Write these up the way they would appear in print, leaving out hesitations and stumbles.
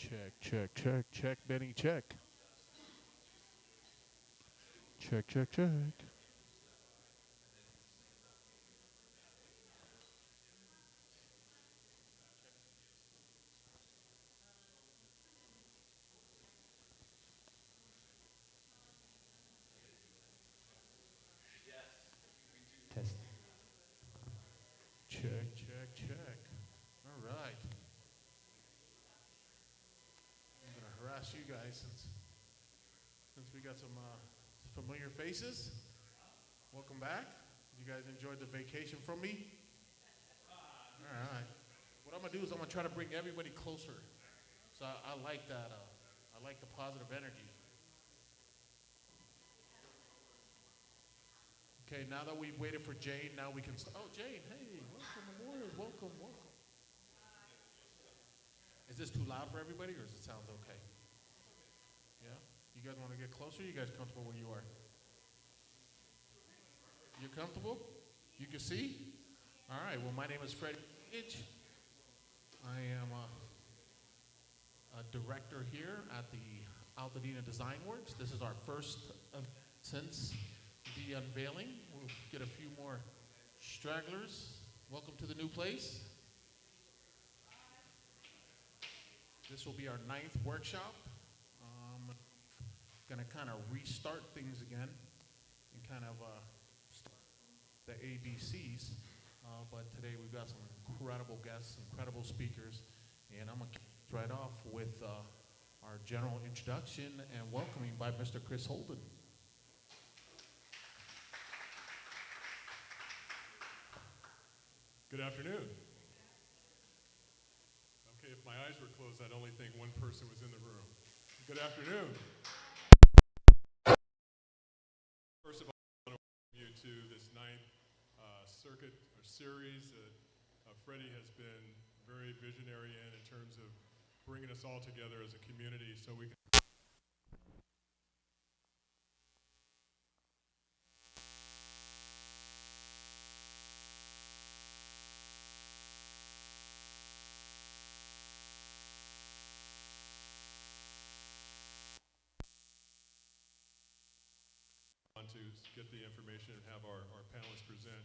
Check, check, check, check, Benny, check. Check, check, check. Test. Check, check, check. All right. I'm going to harass you guys since we got some familiar faces. Welcome back. You guys enjoyed the vacation from me? All right. What I'm going to do is I'm going to try to bring everybody closer. So I like that. I like the positive energy. Okay, now that we've waited for Jane, now we can oh, Jane, hey, welcome aboard. Welcome, welcome. Is this too loud for everybody, or does it sound okay? Yeah? You guys want to get closer? You guys comfortable where you are? You're comfortable? You can see? All right, well, my name is Freddie. I am a director here at the Altadena Design Works. This is our first since the unveiling. We'll get a few more stragglers. Welcome to the new place. This will be our 9th workshop. Gonna kind of restart things again and kind of start the ABCs. But today we've got some incredible guests, incredible speakers, and I'm gonna kick right off with our general introduction and welcoming by Mr. Chris Holden. Good afternoon. Okay, if my eyes were closed, I'd only think one person was in the room. Good afternoon. First of all, I want to welcome you to this 9th circuit or series that Freddie has been very visionary in terms of bringing us all together as a community so we can to get the information and have our panelists present.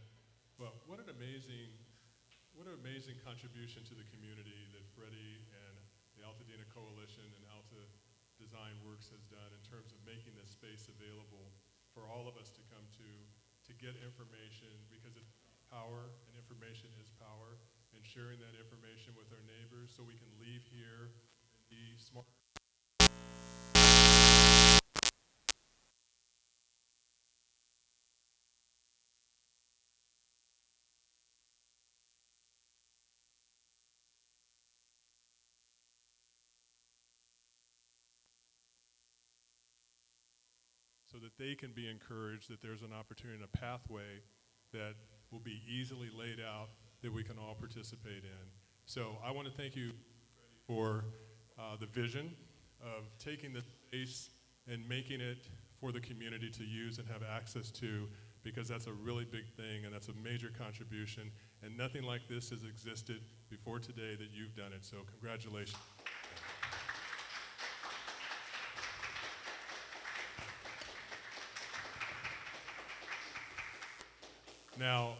But what an amazing contribution to the community that Freddie and the Altadena Coalition and Alta Design Works has done in terms of making this space available for all of us to come to get information, because it's power and information is power, and sharing that information with our neighbors so we can leave here and be smart. So that they can be encouraged that there's an opportunity and a pathway that will be easily laid out that we can all participate in. So I want to thank you for the vision of taking the space and making it for the community to use and have access to, because that's a really big thing and that's a major contribution, and nothing like this has existed before today that you've done it, so congratulations. Now,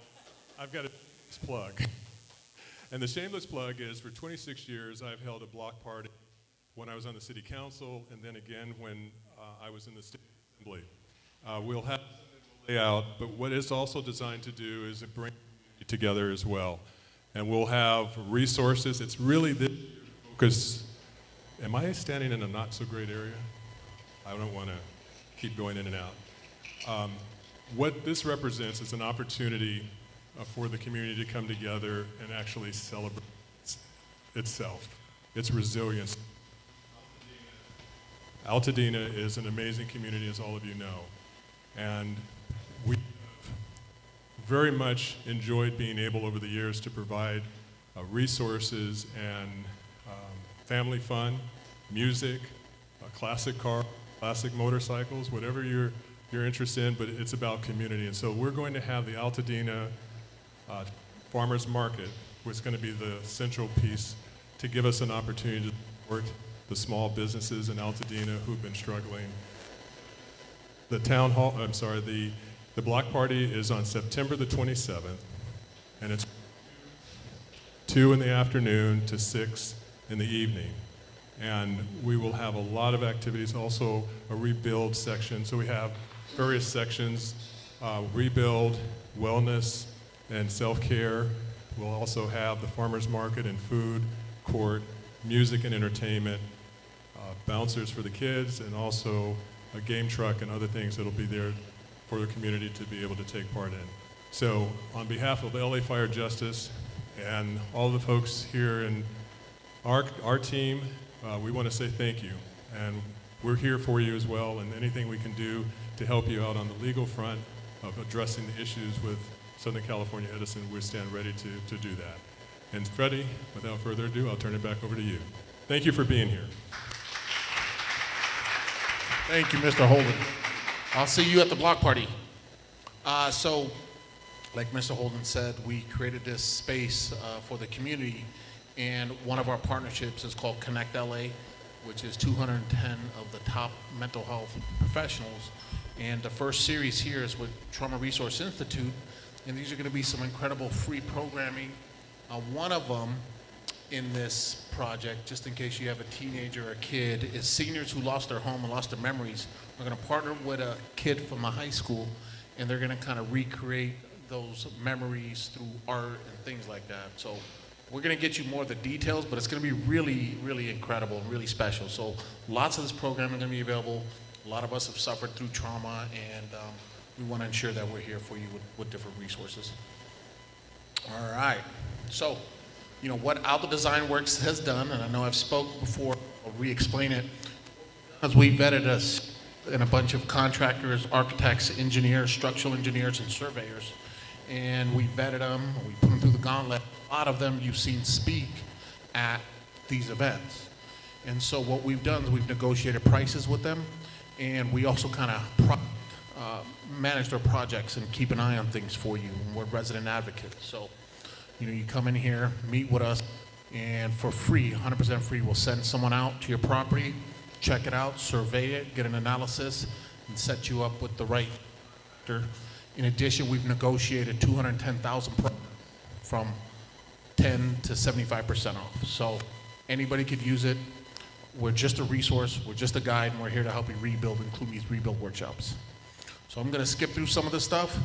I've got a shameless plug. And the shameless plug is for 26 years, I've held a block party when I was on the city council, and then again when I was in the state assembly. We'll have a layout, but what it's also designed to do is it bring you together as well. And we'll have resources. It's really this focus. Am I standing in a not so great area? I don't want to keep going in and out. What this represents is an opportunity for the community to come together and actually celebrate itself, its resilience. Altadena is an amazing community, as all of you know, and we very much enjoyed being able over the years to provide resources and family fun, music, classic car, classic motorcycles, whatever you're interested in, but it's about community. And so we're going to have the Altadena Farmers Market, which is going to be the central piece to give us an opportunity to support the small businesses in Altadena who've been struggling. The town hall, I'm sorry, the block party is on September the 27th, and it's 2 in the afternoon to 6 in the evening. And we will have a lot of activities, also a rebuild section. So we have various sections, rebuild, wellness, and self-care. We'll also have the farmer's market and food court, music and entertainment, bouncers for the kids, and also a game truck and other things that'll be there for the community to be able to take part in. So on behalf of LA Fire Justice and all the folks here in our team, we want to say thank you. And we're here for you as well, and anything we can do to help you out on the legal front of addressing the issues with Southern California Edison, we stand ready to do that. And Freddie, without further ado, I'll turn it back over to you. Thank you for being here. Thank you, Mr. Holden. I'll see you at the block party. So, like Mr. Holden said, we created this space for the community, and one of our partnerships is called Connect LA, which is 210 of the top mental health professionals. And the first series here is with Trauma Resource Institute, and these are going to be some incredible free programming. One of them in this project, just in case you have a teenager or a kid, is seniors who lost their home and lost their memories. We're going to partner with a kid from a high school, and they're going to kind of recreate those memories through art and things like that. So we're going to get you more of the details, but it's going to be really, really incredible and really special. So lots of this programming is going to be available. A lot of us have suffered through trauma, and we want to ensure that we're here for you with different resources. All right. So, you know, what Alta Design Works has done, and I know I've spoke before, I'll re-explain it, as we vetted us and a bunch of contractors, architects, engineers, structural engineers, and surveyors, and we vetted them, we put them through the gauntlet. A lot of them you've seen speak at these events. And so what we've done is we've negotiated prices with them, and we also kind of manage their projects and keep an eye on things for you. And we're resident advocates. So, you know, you come in here, meet with us, and for free, 100% free, we'll send someone out to your property, check it out, survey it, get an analysis, and set you up with the right contractor. In addition, we've negotiated 210,000 from 10 to 75% off. So anybody could use it. We're just a resource, we're just a guide, and we're here to help you rebuild, including these rebuild workshops. So I'm gonna skip through some of the stuff.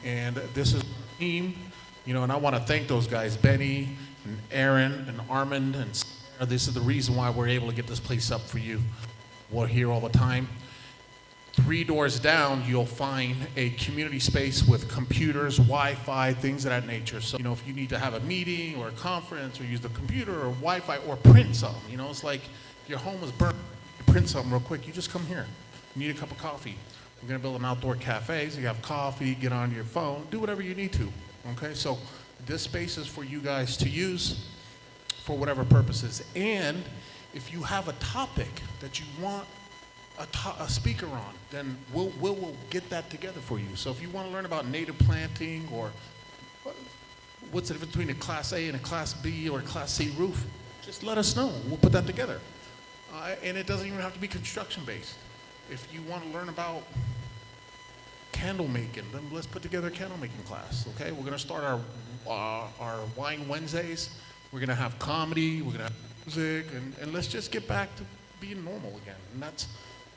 And this is the team, you know, and I wanna thank those guys, Benny and Aaron and Armand, and Sarah. This is the reason why we're able to get this place up for you. We're here all the time. 3 doors down, you'll find a community space with computers, Wi-Fi, things of that nature. So, you know, if you need to have a meeting or a conference or use the computer or Wi-Fi or print something, you know, it's like your home is burnt, you print something real quick, you just come here. You need a cup of coffee. We're gonna build an outdoor cafe, so you have coffee, get on your phone, do whatever you need to, okay? So this space is for you guys to use for whatever purposes. And if you have a topic that you want a speaker on, then we'll get that together for you. So if you want to learn about native planting or what's the difference between a Class A and a Class B or a Class C roof, just let us know. We'll put that together. And it doesn't even have to be construction-based. If you want to learn about candle making, then let's put together a candle making class, okay? We're going to start our Wine Wednesdays. We're going to have comedy, we're going to have music, and let's just get back to being normal again. And that's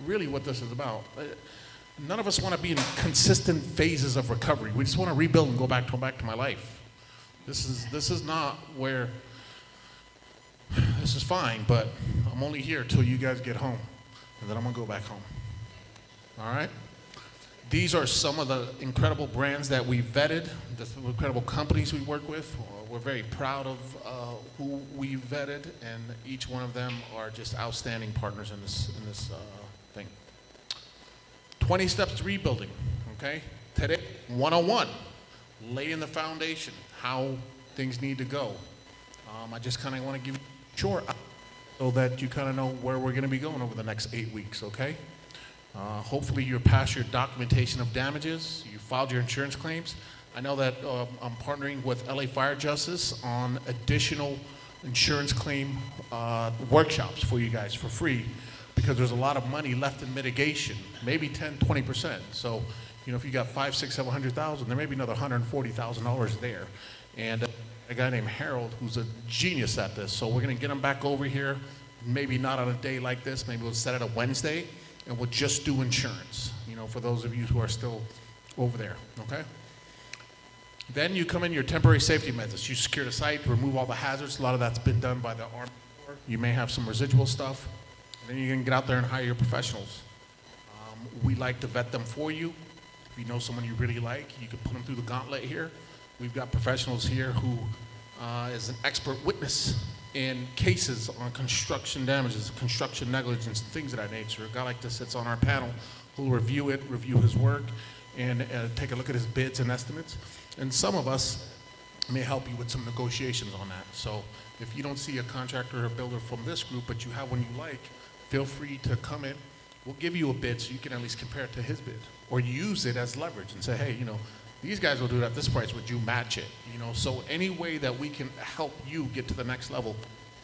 really what this is about. None of us want to be in consistent phases of recovery. We just want to rebuild and go back to my life. This is not where, this is fine, but I'm only here till you guys get home, and then I'm going to go back home. All right? These are some of the incredible brands that we vetted, the incredible companies we work with. We're very proud of who we vetted, and each one of them are just outstanding partners in this thing. 20 steps to rebuilding, okay? Today, 101, laying the foundation, how things need to go. I just kind of want to give you a short so that you kind of know where we're going to be going over the next 8 weeks, okay? Hopefully you're past your documentation of damages, you filed your insurance claims. I know that I'm partnering with LA Fire Justice on additional insurance claim workshops for you guys for free, because there's a lot of money left in mitigation, maybe 10, 20%. So, if you got 5, 6, 700,000, there may be another $140,000 there. And a guy named Harold, who's a genius at this. So we're gonna get him back over here, maybe not on a day like this, maybe we'll set it a Wednesday, and we'll just do insurance, for those of you who are still over there, okay? Then you come in your temporary safety measures. You secure the site, remove all the hazards. A lot of that's been done by the Army Corps. You may have some residual stuff. And then you can get out there and hire your professionals. We like to vet them for you. If you know someone you really like, you can put them through the gauntlet here. We've got professionals here who is an expert witness in cases on construction damages, construction negligence, things of that nature. A guy like this sits on our panel who'll review it, review his work, and take a look at his bids and estimates. And some of us may help you with some negotiations on that. So if you don't see a contractor or builder from this group, but you have one you like, feel free to come in. We'll give you a bid so you can at least compare it to his bid. Or use it as leverage and say, hey, these guys will do it at this price, would you match it? So any way that we can help you get to the next level,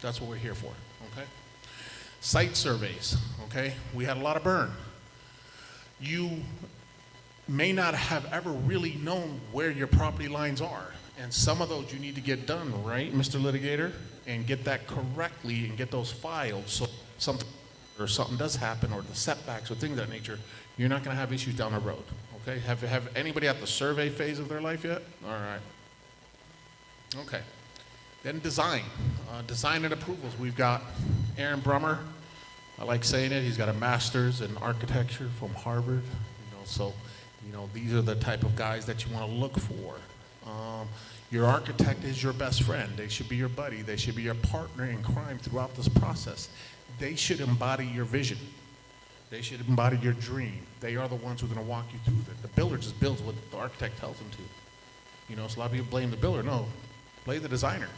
that's what we're here for, okay? Site surveys, okay? We had a lot of burn. You may not have ever really known where your property lines are. And some of those you need to get done, right, Mr. Litigator? And get that correctly and get those filed so something does happen, or the setbacks or things of that nature, you're not gonna have issues down the road, okay? Have anybody at the survey phase of their life yet? All right. Okay. Then design. Design and approvals. We've got Aaron Brummer. I like saying it. He's got a master's in architecture from Harvard. These are the type of guys that you want to look for. Your architect is your best friend. They should be your buddy. They should be your partner in crime throughout this process. They should embody your vision. They should embody your dream. They are the ones who are going to walk you through it. The builder just builds what the architect tells him to. So a lot of people blame the builder. No, blame the designer.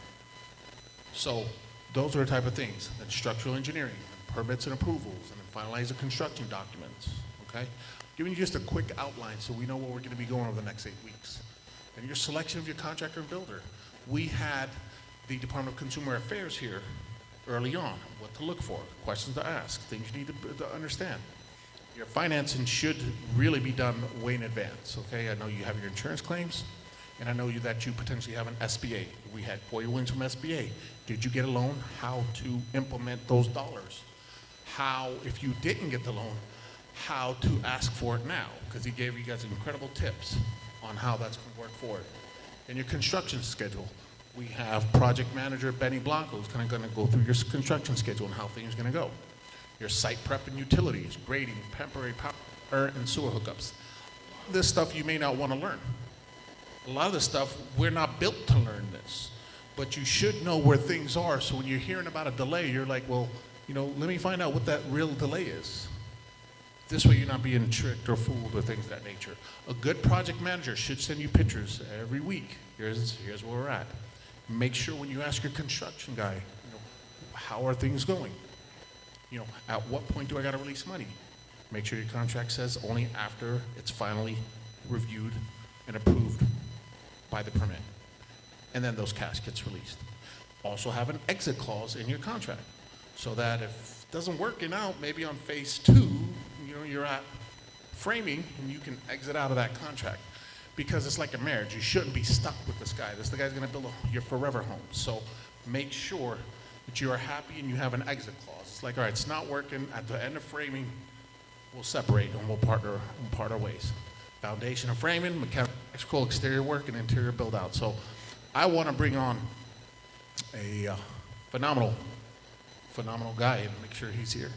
So those are the type of things. Then structural engineering, permits and approvals, and then finalize the construction documents, okay? Giving you just a quick outline so we know where we're going to be going over the next 8 weeks. And your selection of your contractor and builder. We had the Department of Consumer Affairs here early on, what to look for, questions to ask, things you need to understand. Your financing should really be done way in advance, okay? I know you have your insurance claims, and I know that you potentially have an SBA. We had 4 wins from SBA. Did you get a loan? How to implement those dollars? How, if you didn't get the loan, how to ask for it now, because he gave you guys incredible tips on how that's going to work for it. And your construction schedule. We have project manager Benny Blanco who's kind of going to go through your construction schedule and how things are going to go. Your site prep and utilities, grading, temporary power and sewer hookups. This stuff you may not want to learn. A lot of this stuff, we're not built to learn this, but you should know where things are, so when you're hearing about a delay, you're like, well, let me find out what that real delay is. This way you're not being tricked or fooled or things of that nature. A good project manager should send you pictures every week. Here's where we're at. Make sure when you ask your construction guy, how are things going? At what point do I gotta release money? Make sure your contract says only after it's finally reviewed and approved by the permit. And then those cash gets released. Also have an exit clause in your contract so that if it doesn't work out, maybe on phase 2, you're at framing and you can exit out of that contract. Because it's like a marriage. You shouldn't be stuck with this guy. The guy's gonna build your forever home. So make sure that you are happy and you have an exit clause. It's like, all right, it's not working. At the end of framing, we'll separate and we'll part our ways. Foundation of framing, mechanical exterior work, and interior build out. So I wanna bring on a phenomenal guy and make sure he's here.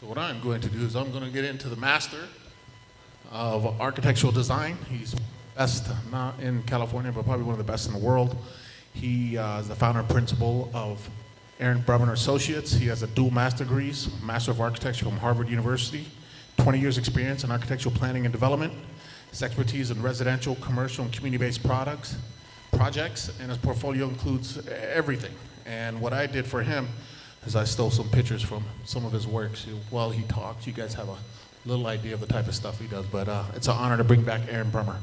So what I'm going to do is I'm going to get into the master of architectural design. He's best, not in California, but probably one of the best in the world. He is the founder and principal of Aaron Brummer Associates. He has a dual master degrees, Master of Architecture from Harvard University, 20 years experience in architectural planning and development. His expertise in residential, commercial, and community-based projects, and his portfolio includes everything. And what I did for him is I stole some pictures from some of his works. While he talks, you guys have a little idea of the type of stuff he does. But it's an honor to bring back Aaron Brummer.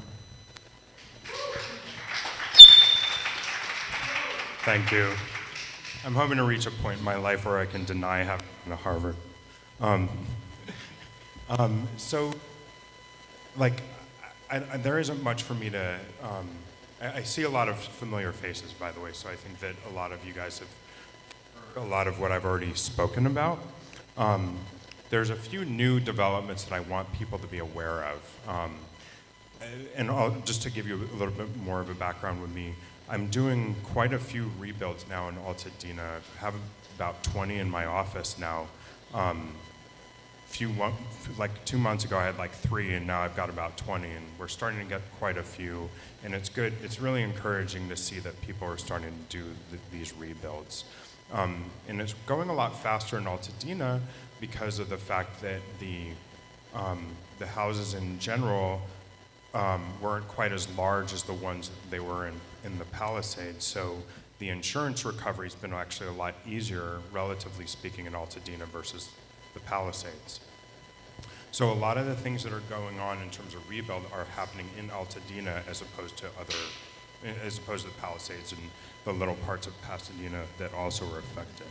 Thank you. I'm hoping to reach a point in my life where I can deny having been to Harvard. So, like, there isn't much for me to. I see a lot of familiar faces, by the way, so I think that a lot of you guys have heard a lot of what I've already spoken about. There's a few new developments that I want people to be aware of. And just to give you a little bit more of a background with me, I'm doing quite a few rebuilds now in Altadena. I have about 20 in my office now. Like 2 months ago, I had like 3, and now I've got about 20, and we're starting to get quite a few. And it's good. It's really encouraging to see that people are starting to do these rebuilds. And it's going a lot faster in Altadena because of the fact that the houses in general weren't quite as large as the ones that they were in the Palisades. So the insurance recovery has been actually a lot easier, relatively speaking, in Altadena versus the Palisades. So a lot of the things that are going on in terms of rebuild are happening in Altadena as opposed to the Palisades and the little parts of Pasadena that also were affected.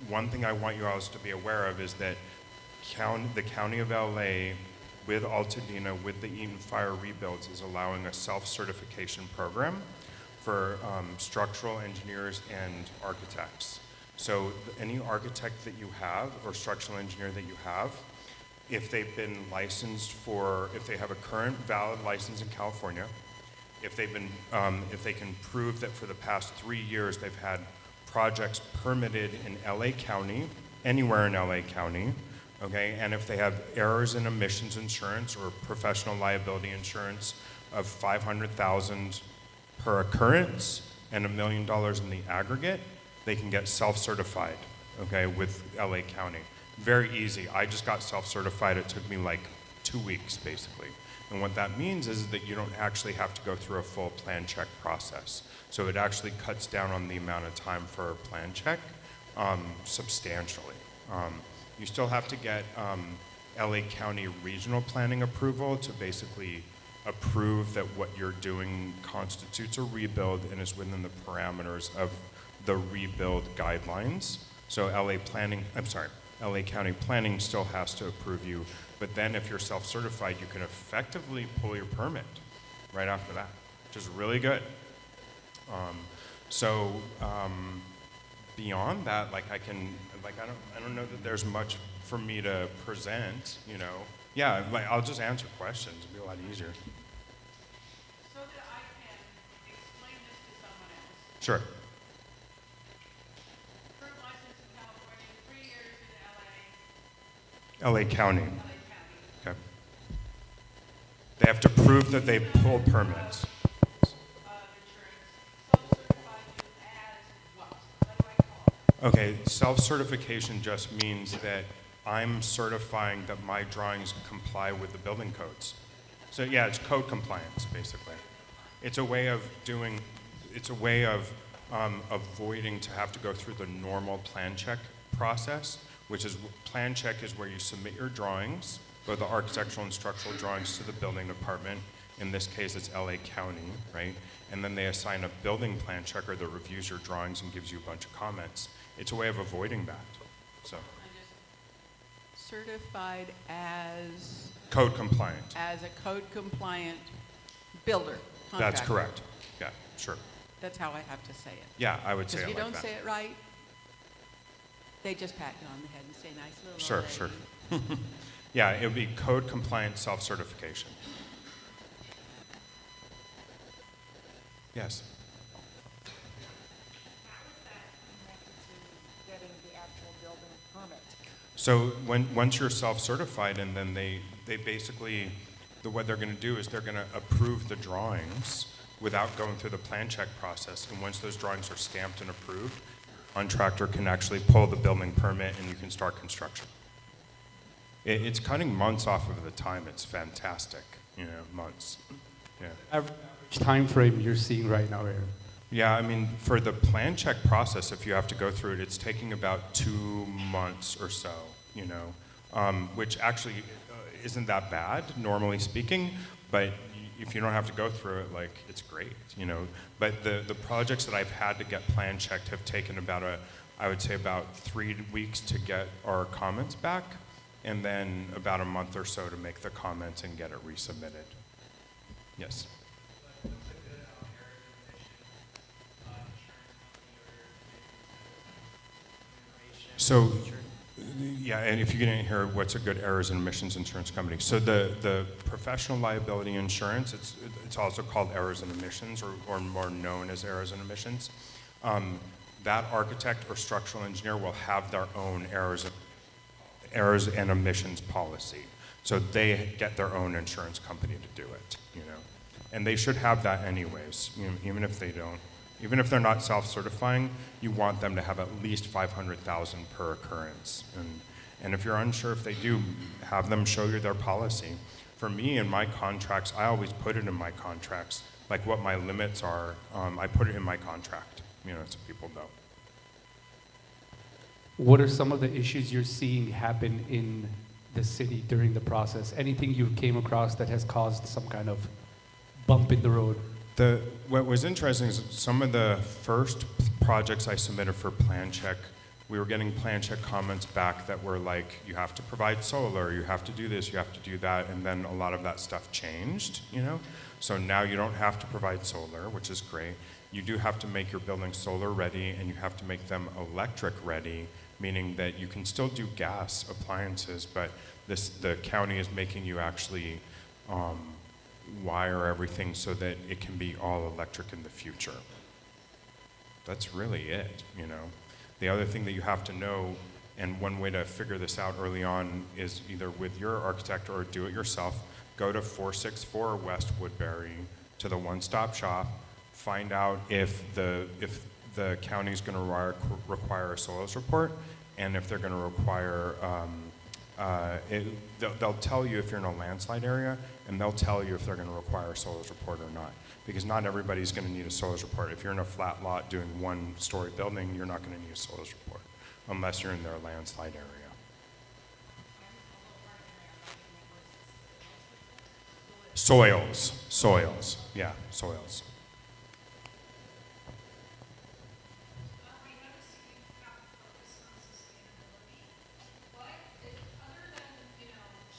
One thing I want you all to be aware of is that the County of LA, with Altadena, with the Eaton Fire rebuilds, is allowing a self-certification program for structural engineers and architects. So any architect that you have or structural engineer that you have, if they've been licensed if they have a current valid license in California, if they can prove that for the past 3 years they've had projects permitted in LA County, anywhere in LA County, okay, and if they have errors in emissions insurance or professional liability insurance of $500,000 per occurrence and $1 million in the aggregate, they can get self-certified, okay, with LA County. Very easy. I just got self-certified. It took me like 2 weeks, basically. And what that means is that you don't actually have to go through a full plan check process. So it actually cuts down on the amount of time for a plan check substantially. You still have to get LA County regional planning approval to basically approve that what you're doing constitutes a rebuild and is within the parameters of the rebuild guidelines. So LA County Planning still has to approve you, but then if you're self-certified, you can effectively pull your permit right after that, which is really good. Beyond that, I don't know that there's much for me to present, you know. Yeah, I'll just answer questions. It'll be a lot easier. So that I can explain this to someone else. Sure. Current license in California, 3 years in LA County. LA County. Okay. They have to prove that they pulled permits. Insurance. Self-certified you as what? What do I call it? Okay, self-certification just means that I'm certifying that my drawings comply with the building codes. So yeah, it's code compliance, basically. It's a way of avoiding to have to go through the normal plan check process, which is, plan check is where you submit your drawings, both the architectural and structural drawings, to the building department. In this case, it's LA County, right? And then they assign a building plan checker that reviews your drawings and gives you a bunch of comments. It's a way of avoiding that, so. Certified as Code compliant. a code compliant builder. That's contractor. correct. Yeah, sure. That's how I have to say it. Yeah, I would say Because it if you like don't that. say it right, they just pat you on the head and say, nice little Sure, old lady. sure. Yeah, it would be code compliant self-certification. Yes. Getting the actual building permit. So once you're self-certified, and then they basically, what they're going to do is they're going to approve the drawings without going through the plan check process. And once those drawings are stamped and approved, contractor can actually pull the building permit and you can start construction. It's cutting months off of the time. It's fantastic, you know, months. Yeah. Average time frame you're seeing right now, Aaron? Yeah, I mean, for the plan check process, if you have to go through it, it's taking about 2 months or so, you know. which actually isn't that bad, normally speaking, but if you don't have to go through it, like, it's great, you know. But the projects that I've had to get plan checked have taken I would say about 3 weeks to get our comments back, and then about a month or so to make the comments and get it resubmitted. Yes. So, yeah, and if you didn't hear, what's a good errors and omissions insurance company? So the professional liability insurance, it's also called errors and omissions, or more known as errors and omissions. That architect or structural engineer will have their own errors and omissions policy. So they get their own insurance company to do it, you know. And they should have that anyways, you know, even if they don't. Even if they're not self-certifying, you want them to have at least 500,000 per occurrence. And if you're unsure if they do, have them show you their policy. For me, in my contracts, I always put it in my contracts, like what my limits are, I put it in my contract, you know, so people know. What are some of the issues you're seeing happen in the city during the process? Anything you came across that has caused some kind of bump in the road? What was interesting is some of the first projects I submitted for plan check, we were getting plan check comments back that were like, you have to provide solar, you have to do this, you have to do that, and then a lot of that stuff changed, you know? So now you don't have to provide solar, which is great. You do have to make your buildings solar ready, and you have to make them electric ready, meaning that you can still do gas appliances, but the county is making you actually wire everything so that it can be all electric in the future. That's really it, you know. The other thing that you have to know, and one way to figure this out early on, is either with your architect or do it yourself. Go to 464 West Woodbury to the one-stop shop, find out if the county is going to require a soils report, and if they're going to require they'll tell you if you're in a landslide area, and they'll tell you if they're going to require a soils report or not. Because not everybody's going to need a soils report. If you're in a flat lot doing one-story building, you're not going to need a soils report unless you're in their landslide area. Soils, yeah, soils. I noticed that you have a focus on sustainability. Other than,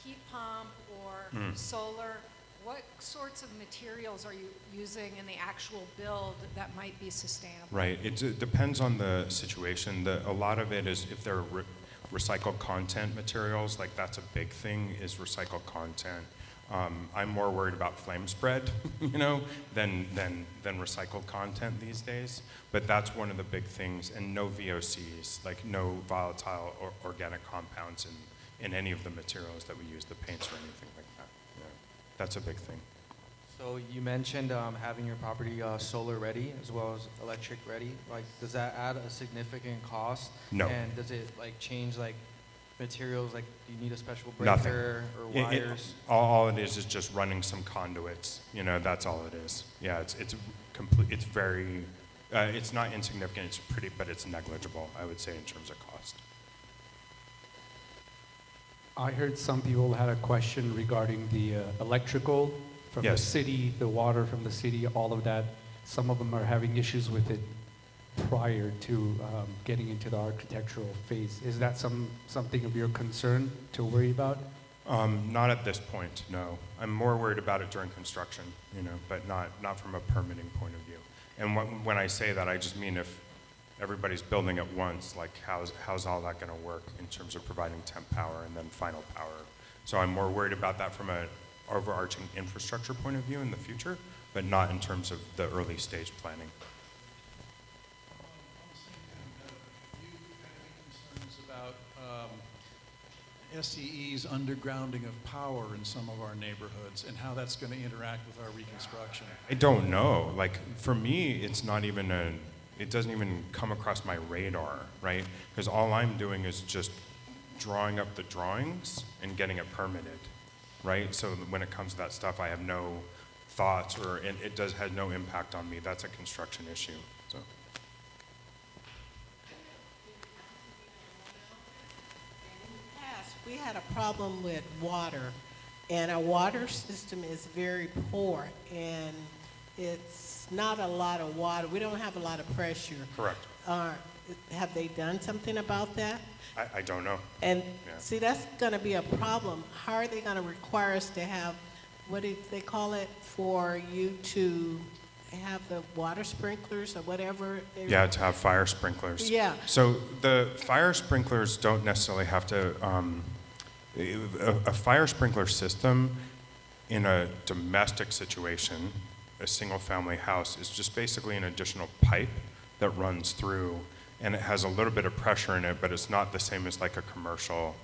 heat pump or solar, what sorts of materials are you using in the actual build that might be sustainable? Right, it depends on the situation. A lot of it is if they're recycled content materials, like that's a big thing, is recycled content. I'm more worried about flame spread, you know, than recycled content these days. But that's one of the big things, and no VOCs, like no volatile or organic compounds in any of the materials that we use, the paints or anything like that. Yeah, that's a big thing. So you mentioned having your property solar ready as well as electric ready. Like, does that add a significant cost? No. And does it like change like materials? Like, do you need a special Nothing. breaker or wires? All it is just running some conduits. You know, that's all it is. Yeah, it's complete. It's very. It's not insignificant. It's pretty, but it's negligible, I would say, in terms of cost. I heard some people had a question regarding the electrical from the Yes. city, the water from the city, all of that. Some of them are having issues with it prior to getting into the architectural phase. Is that something of your concern to worry about? Not at this point, no. I'm more worried about it during construction, you know, but not from a permitting point of view. And when I say that, I just mean if everybody's building at once, like how's all that going to work in terms of providing temp power and then final power? So I'm more worried about that from an overarching infrastructure point of view in the future, but not in terms of the early stage planning. Concerns about SCE's undergrounding of power in some of our neighborhoods and how that's going to interact with our reconstruction. I don't know. Like, for me, it's not even it doesn't even come across my radar, right? Because all I'm doing is just drawing up the drawings and getting it permitted, right? So when it comes to that stuff, I have no thoughts, or it has no impact on me. That's a construction issue. So. Past, we had a problem with water, and our water system is very poor, and it's not a lot of water. We don't have a lot of pressure. Correct. Have they done something about that? I don't know. And Yeah. see, that's gonna be a problem. How are they gonna require us to have, what do they call it, for you to have the water sprinklers or whatever? Yeah, to have fire sprinklers. Yeah. So the fire sprinklers don't necessarily have to, a fire sprinkler system in a domestic situation, a single-family house, is just basically an additional pipe that runs through, and it has a little bit of pressure in it, but it's not the same as like a commercial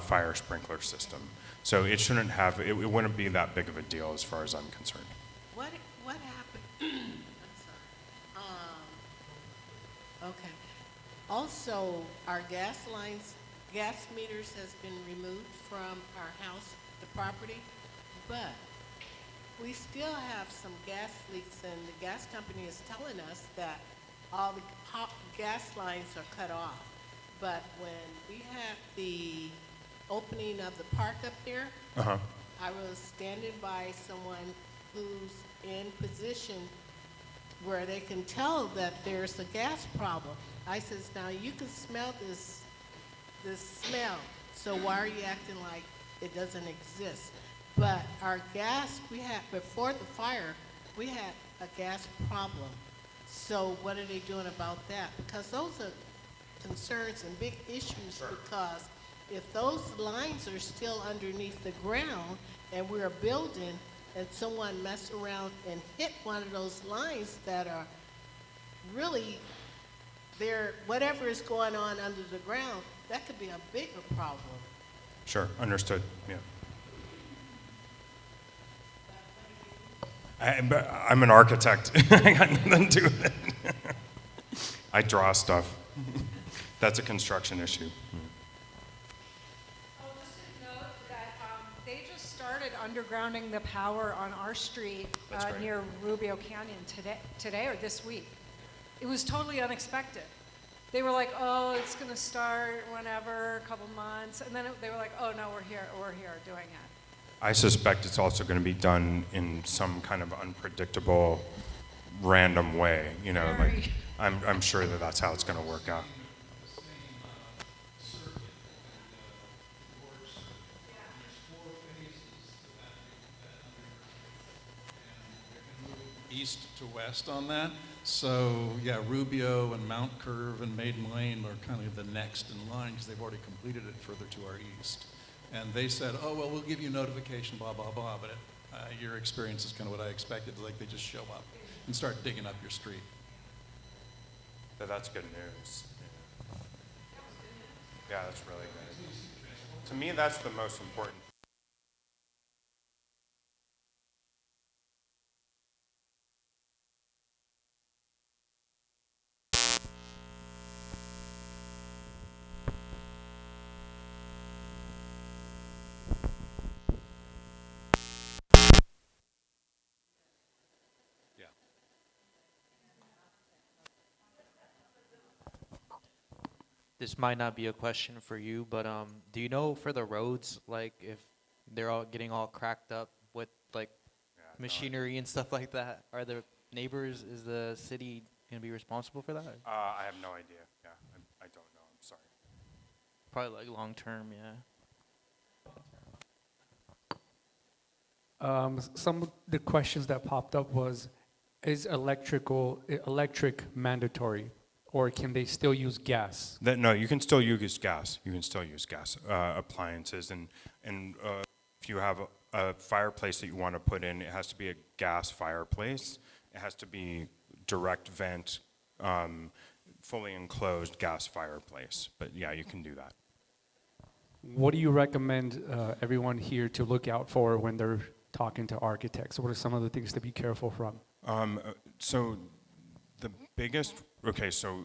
fire sprinkler system. So it shouldn't have, it wouldn't be that big of a deal as far as I'm concerned. What happened? I'm sorry. Okay. Also, our gas lines, gas meters has been removed from our house, the property, but we still have some gas leaks, and the gas company is telling us that all the gas lines are cut off. But when we had the opening of the park up there, Uh-huh. I was standing by someone who's in position where they can tell that there's a gas problem. I says, now you can smell this smell, so why are you acting like it doesn't exist? But our gas, we had, before the fire, we had a gas problem. So what are they doing about that? Because those are concerns and big issues, because if those lines are still underneath the ground and we're building and someone mess around and hit one of those lines that are really there, whatever is going on under the ground, that could be a bigger problem. Sure, understood, yeah. But I'm an architect. I got nothing to do with it. I draw stuff. That's a construction issue. Oh, just a note that they just started undergrounding the power on our street That's great. near Rubio Canyon today or this week. It was totally unexpected. They were like, oh, it's going to start whenever, a couple months. And then they were like, oh, no, we're here doing it. I suspect it's also going to be done in some kind of unpredictable, random way. You know, like Very. I'm sure that that's how it's going to work out. East to west on that. So, yeah, Rubio and Mount Curve and Maiden Lane are kind of the next in line because they've already completed it further to our east. And they said, oh, well, we'll give you notification, blah, blah, blah. But your experience is kind of what I expected. Like they just show up and start digging up your street. But that's good news. Yeah, that's really good. To me, that's the most important. This might not be a question for you, but do you know for the roads, like if they're all getting all cracked up with like machinery and stuff like that, are the neighbors, is the city gonna be responsible for that? I have no idea. Yeah, I don't know. I'm sorry. Probably like long term, yeah. Some of the questions that popped up was, is electric mandatory, or can they still use gas? No, you can still use gas. You can still use gas appliances, and if you have a fireplace that you want to put in, it has to be a gas fireplace. It has to be direct vent, fully enclosed gas fireplace. But yeah, you can do that. What do you recommend everyone here to look out for when they're talking to architects? What are some of the things to be careful from? So the biggest, so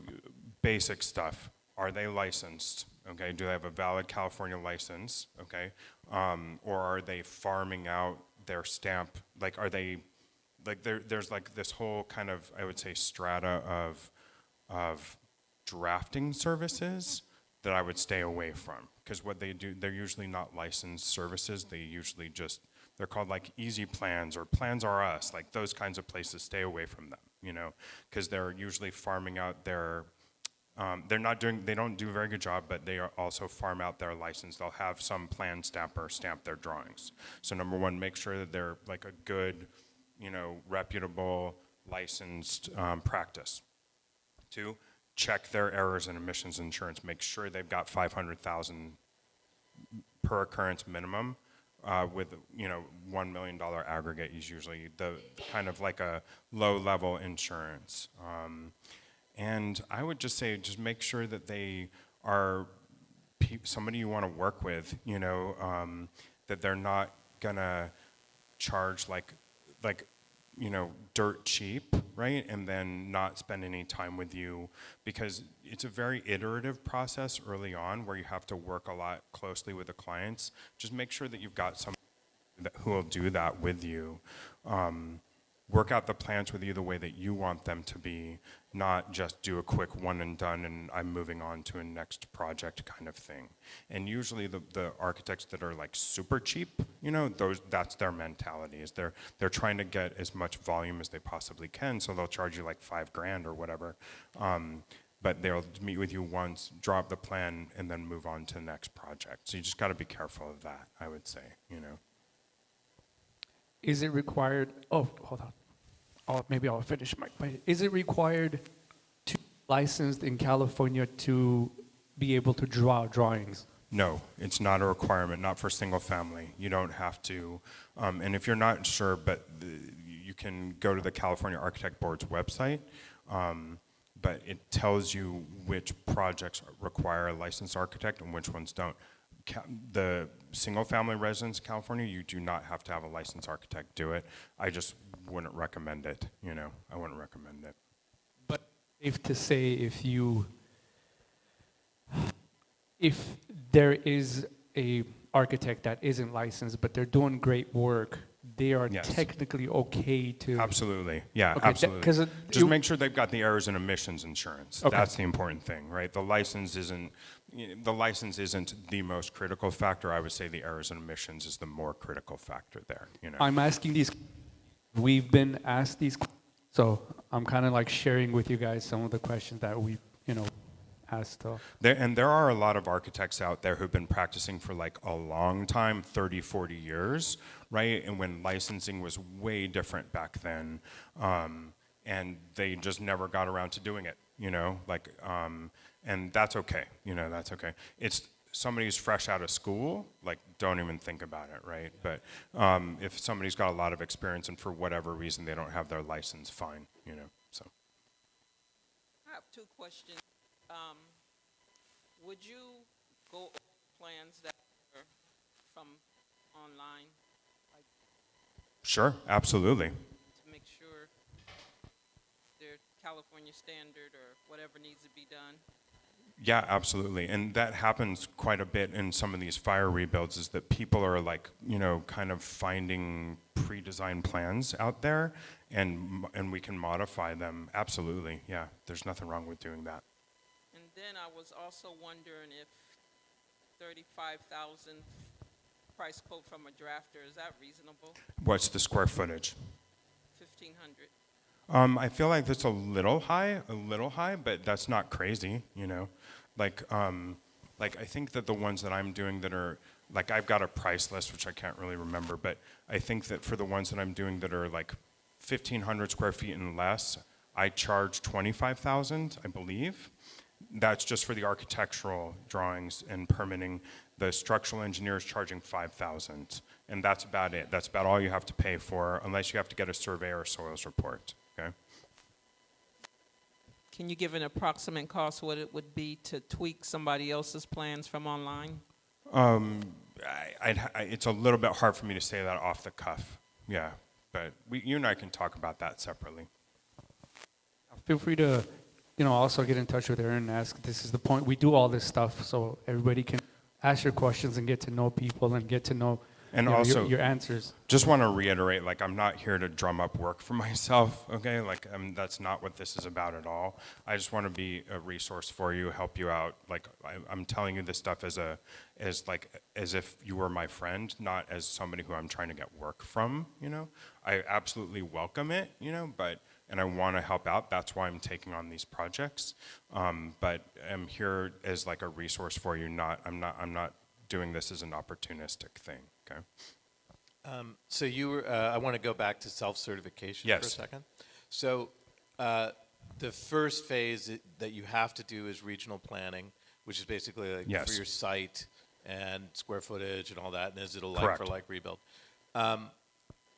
basic stuff. Are they licensed? Okay, do they have a valid California license? Okay, or are they farming out their stamp? Like, are they, like, there's like this whole kind of, I would say, strata of drafting services that I would stay away from. Because what they do, they're usually not licensed services. They usually just, they're called like easy plans or plans are us, like those kinds of places, stay away from them, you know, because they're usually farming out their, they don't do a very good job, but they are also farm out their license. They'll have some plan stamper stamp their drawings. So number one, make sure that they're like a good, you know, reputable, licensed practice. Two, check their errors and emissions insurance. Make sure they've got 500,000 per occurrence minimum with, you know, $1 million aggregate is usually the kind of like a low-level insurance. And I would just say, just make sure that they are somebody you want to work with, you know, that they're not gonna charge like, you know, dirt cheap, right? And then not spend any time with you, because it's a very iterative process early on where you have to work a lot closely with the clients. Just make sure that you've got somebody who will do that with you. Work out the plans with you the way that you want them to be, not just do a quick one and done and I'm moving on to a next project kind of thing. And usually the architects that are like super cheap, you know, that's their mentality, is they're trying to get as much volume as they possibly can, so they'll charge you like $5,000 or whatever. But they'll meet with you once, drop the plan, and then move on to the next project. So you just gotta be careful of that, I would say, you know. Is it required, oh, hold on. Maybe I'll finish my question. Is it required to be licensed in California to be able to draw drawings? No, it's not a requirement, not for single family. You don't have to. And if you're not sure, but you can go to the California Architect Board's website, but it tells you which projects require a licensed architect and which ones don't. The single family residence in California, you do not have to have a licensed architect do it. I just wouldn't recommend it, you know, I wouldn't recommend it. But safe to say, if there is a architect that isn't licensed, but they're doing great work, they are Yes. technically okay to. Absolutely, yeah, Okay, absolutely. 'cause Just make sure they've got the errors and emissions insurance. Okay. That's the important thing, right? The license isn't the most critical factor. I would say the errors and emissions is the more critical factor there, you know? I'm asking these, we've been asked these, so I'm kind of like sharing with you guys some of the questions that we, you know, asked. There are a lot of architects out there who've been practicing for like a long time, 30, 40 years, right? And when licensing was way different back then, and they just never got around to doing it, you know? Like, and that's okay, you know, that's okay. It's somebody who's fresh out of school, like, don't even think about it, right? But if somebody's got a lot of experience and for whatever reason they don't have their license, fine, you know, so. I have two questions. Would you go over plans that are from online, like, Sure, absolutely. to make sure they're California standard or whatever needs to be done? Yeah, absolutely. And that happens quite a bit in some of these fire rebuilds, is that people are like, you know, kind of finding pre-designed plans out there and we can modify them. Absolutely, yeah. There's nothing wrong with doing that. And then I was also wondering if 35,000 price quote from a drafter, is that reasonable? What's the square footage? 1,500. I feel like that's a little high, but that's not crazy, you know? Like I think that the ones that I'm doing that are, like, I've got a price list, which I can't really remember, but I think that for the ones that I'm doing that are like 1,500 square feet and less, I charge 25,000, I believe. That's just for the architectural drawings and permitting. The structural engineer is charging 5,000, and that's about it. That's about all you have to pay for, unless you have to get a survey or a soils report, okay? Can you give an approximate cost what it would be to tweak somebody else's plans from online? It's a little bit hard for me to say that off the cuff, yeah. But you and I can talk about that separately. Feel free to, you know, also get in touch with Aaron and ask. This is the point. We do all this stuff so everybody can ask your questions and get to know people and get to know And you know, also, your answers. just want to reiterate, like, I'm not here to drum up work for myself, okay? Like, that's not what this is about at all. I just want to be a resource for you, help you out. Like, I'm telling you this stuff as if you were my friend, not as somebody who I'm trying to get work from, you know? I absolutely welcome it, you know, and I want to help out. That's why I'm taking on these projects. But I'm here as like a resource for you, I'm not doing this as an opportunistic thing, okay? So you were, I want to go back to self-certification for a Yes. second. So the first phase that you have to do is regional planning, which is basically like Yes. for your site and square footage and all that, and is it a Correct. like-for-like rebuild?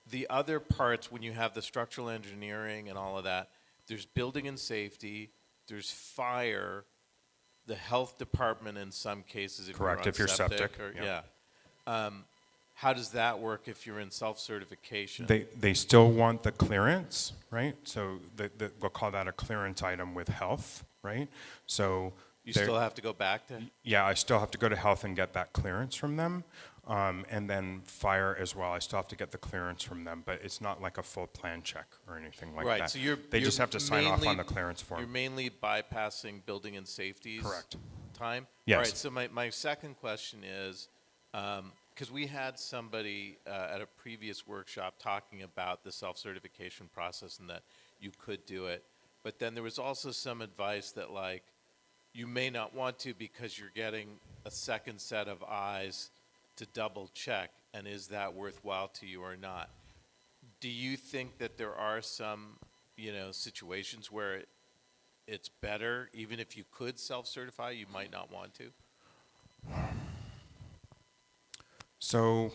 The other parts, when you have the structural engineering and all of that, there's building and safety, there's fire, the health department in some cases if Correct, you're on if you're septic, or, yeah. yeah. How does that work if you're in self-certification? They still want the clearance, right? So we'll call that a clearance item with health, right? So You they're- still have to go back to? Yeah, I still have to go to health and get that clearance from them. And then fire as well, I still have to get the clearance from them, but it's not like a full plan check or anything like Right, that. so you're They just you're have to sign off on mainly- the clearance You're form. mainly bypassing building and safety's Correct. time? Yes. All right, so my second question is, because we had somebody at a previous workshop talking about the self-certification process and that you could do it, but then there was also some advice that like, you may not want to because you're getting a second set of eyes to double check, and is that worthwhile to you or not? Do you think that there are some, situations where it's better, even if you could self-certify, you might not want to? So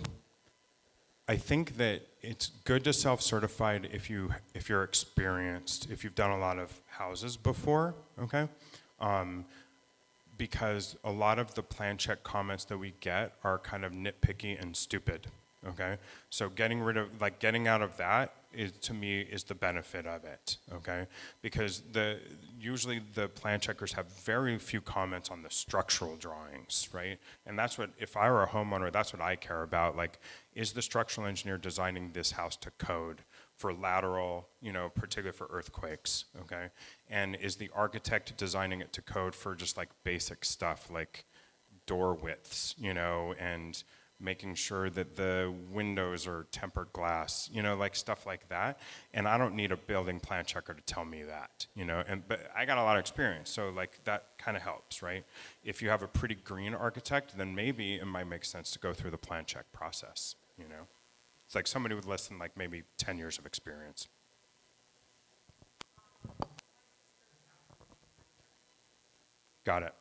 I think that it's good to self-certify if you're experienced, if you've done a lot of houses before, okay? Because a lot of the plan check comments that we get are kind of nitpicky and stupid, okay? So getting out of that to me is the benefit of it, okay? Because usually the plan checkers have very few comments on the structural drawings, right? And that's what, if I were a homeowner, that's what I care about. Like, is the structural engineer designing this house to code for lateral, particularly for earthquakes, okay? And is the architect designing it to code for just like basic stuff like door widths, and making sure that the windows are tempered glass, like stuff like that. And I don't need a building plan checker to tell me that, but I got a lot of experience, so like that kind of helps, right? If you have a pretty green architect, then maybe it might make sense to go through the plan check process, It's like somebody with less than like maybe 10 years of experience. Got it.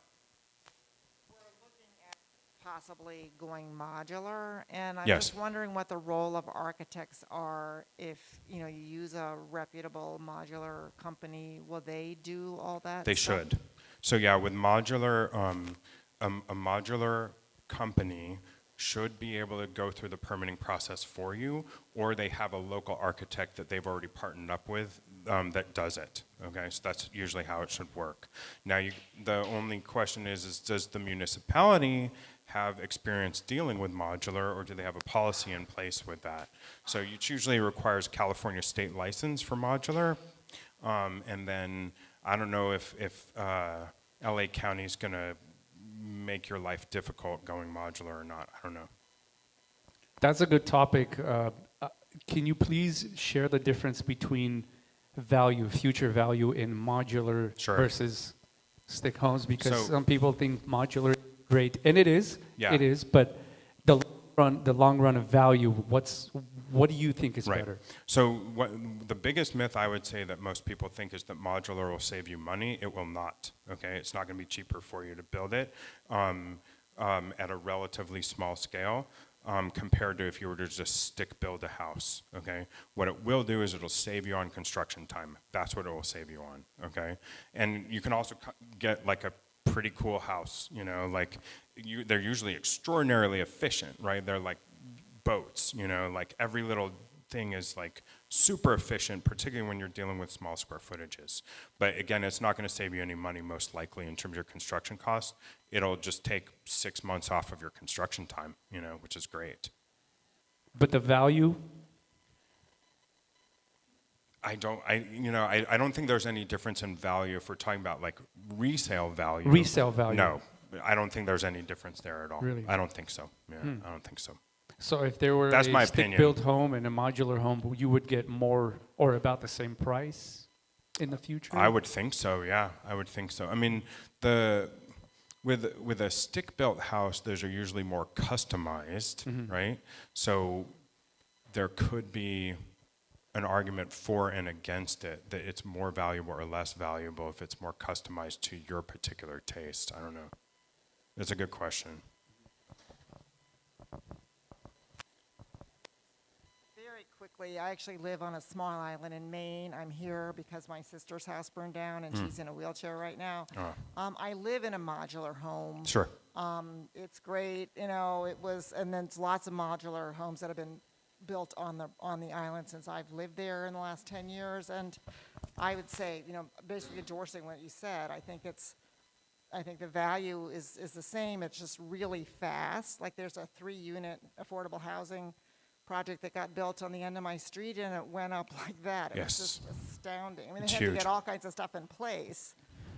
We're looking at possibly going modular, and I'm Yes. just wondering what the role of architects are if, you use a reputable modular company. Will they do all that They stuff? should. So yeah, with modular, a modular company should be able to go through the permitting process for you, or they have a local architect that they've already partnered up with that does it. Okay, so that's usually how it should work. Now, the only question is does the municipality have experience dealing with modular, or do they have a policy in place with that? So it usually requires California state license for modular, and then I don't know if LA County is going to make your life difficult going modular or not. I don't know. That's a good topic. Can you please share the difference between future value in modular Sure. versus stick homes? Because So- some people think modular is great, and it is. Yeah. It is, but the long run of value, what do you think is Right. better? So the biggest myth I would say that most people think is that modular will save you money. It will not, okay? It's not going to be cheaper for you to build it at a relatively small scale compared to if you were to just stick build a house, okay? What it will do is it'll save you on construction time. That's what it will save you on, okay? And you can also get like a pretty cool house, they're usually extraordinarily efficient, right? They're like boats, like every little thing is like super efficient, particularly when you're dealing with small square footages. But again, it's not going to save you any money most likely in terms of your construction costs. It'll just take 6 months off of your construction time, which is great. But the value, I don't think there's any difference in value if we're talking about like resale value. resale value? No, I don't think there's any difference there at all. Really? I don't think so. Yeah, I don't think so. So if there were That's a my opinion. stick-built home and a modular home, you would get more or about the same price in the future? I would think so. Yeah, I would think so. I mean, with a stick-built house, those are usually more customized, right? So there could be an argument for and against it, that it's more valuable or less valuable if it's more customized to your particular taste. I don't know. It's a good question. Very quickly, I actually live on a small island in Maine. I'm here because my sister's house burned down and she's in a wheelchair right now. I live in a modular home. Sure. It's great, and then it's lots of modular homes that have been built on the island since I've lived there in the last 10 years. And I would say, basically endorsing what you said, I think the value is the same. It's just really fast. Like there's a 3-unit affordable housing project that got built on the end of my street, and it went up like that. It was just astounding. I mean, It's they had to huge. get all kinds of stuff in place.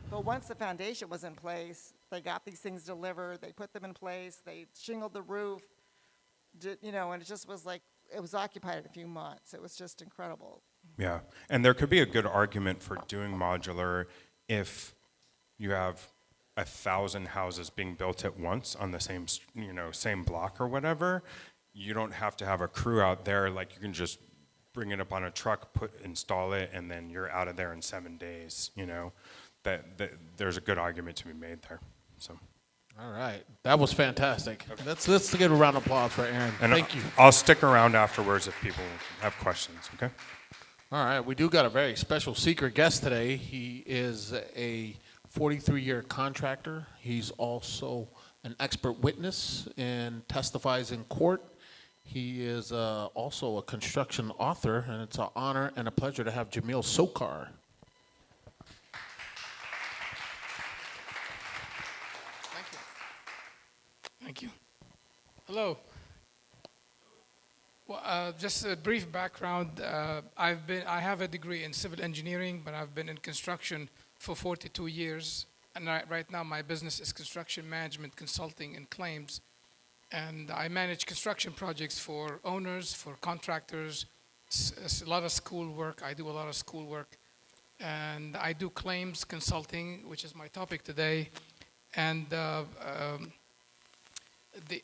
But once the foundation was in place, they got these things delivered, they put them in place, they shingled the roof, and it just was like, it was occupied in a few months. It was just incredible. Yeah, and there could be a good argument for doing modular if you have 1,000 houses being built at once on the same block or whatever. You don't have to have a crew out there. Like you can just bring it up on a truck, install it, and then you're out of there in 7 days. That there's a good argument to be made there. So. All right, that was fantastic. Let's give a round of applause for Aaron. And Thank you. I'll stick around afterwards if people have questions, okay? All right, we do got a very special secret guest today. He is a 43-year contractor. He's also an expert witness and testifies in court. He is also a construction author, and it's an honor and a pleasure to have Jamil Sokar. Thank you. Hello. Well, just a brief background. I have a degree in civil engineering, but I've been in construction for 42 years. And right now my business is construction management, consulting, and claims. And I manage construction projects for owners, for contractors, a lot of school work. I do a lot of school work. And I do claims consulting, which is my topic today. And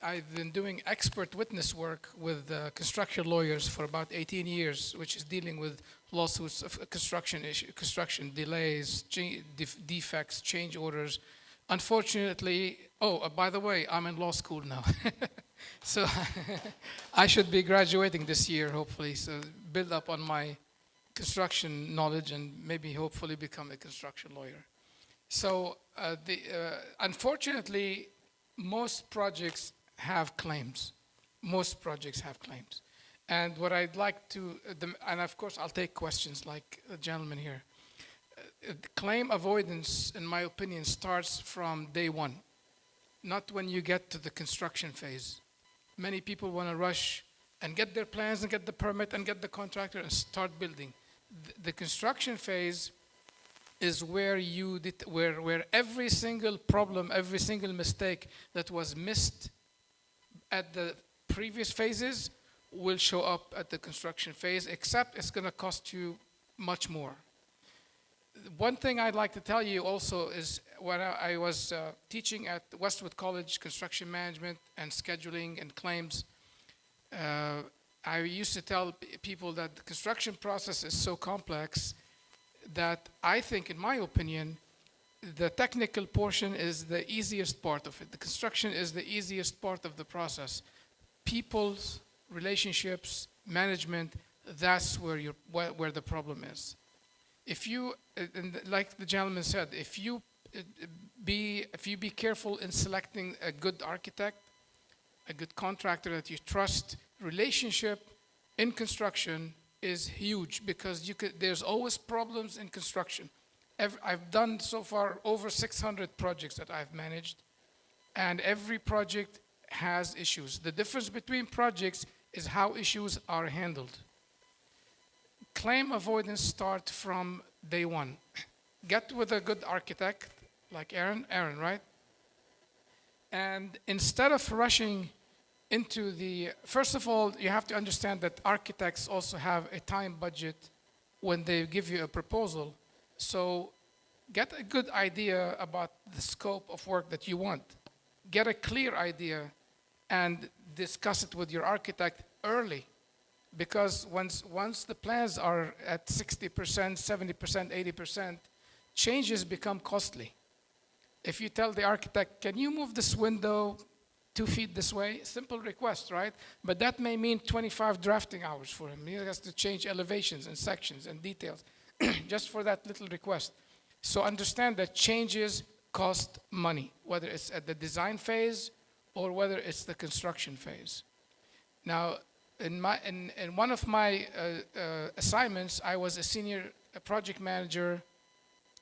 I've been doing expert witness work with construction lawyers for about 18 years, which is dealing with lawsuits of construction delays, defects, change orders. Unfortunately, by the way, I'm in law school now. So I should be graduating this year, hopefully, so build up on my construction knowledge and maybe hopefully become a construction lawyer. So unfortunately, most projects have claims. Most projects have claims. And what I'd like to, and of course I'll take questions like the gentleman here. Claim avoidance, in my opinion, starts from day one, not when you get to the construction phase. Many people want to rush and get their plans and get the permit and get the contractor and start building. The construction phase is where where every single problem, every single mistake that was missed at the previous phases will show up at the construction phase, except it's going to cost you much more. One thing I'd like to tell you also is when I was teaching at Westwood College, construction management and scheduling and claims, I used to tell people that the construction process is so complex that I think, in my opinion, the technical portion is the easiest part of it. The construction is the easiest part of the process. People's relationships, management, that's where the problem is. If you, and like the gentleman said, if you be careful in selecting a good architect, a good contractor that you trust, relationship in construction is huge because there's always problems in construction. I've done so far over 600 projects that I've managed, and every project has issues. The difference between projects is how issues are handled. Claim avoidance start from day one. Get with a good architect like Aaron, right? And instead of rushing into first of all, you have to understand that architects also have a time budget when they give you a proposal. So get a good idea about the scope of work that you want. Get a clear idea and discuss it with your architect early. Because once the plans are at 60%, 70%, 80%, changes become costly. If you tell the architect, can you move this window 2 feet this way? Simple request, right? But that may mean 25 drafting hours for him. He has to change elevations and sections and details just for that little request. So understand that changes cost money, whether it's at the design phase or whether it's the construction phase. Now, in one of my assignments, I was a senior project manager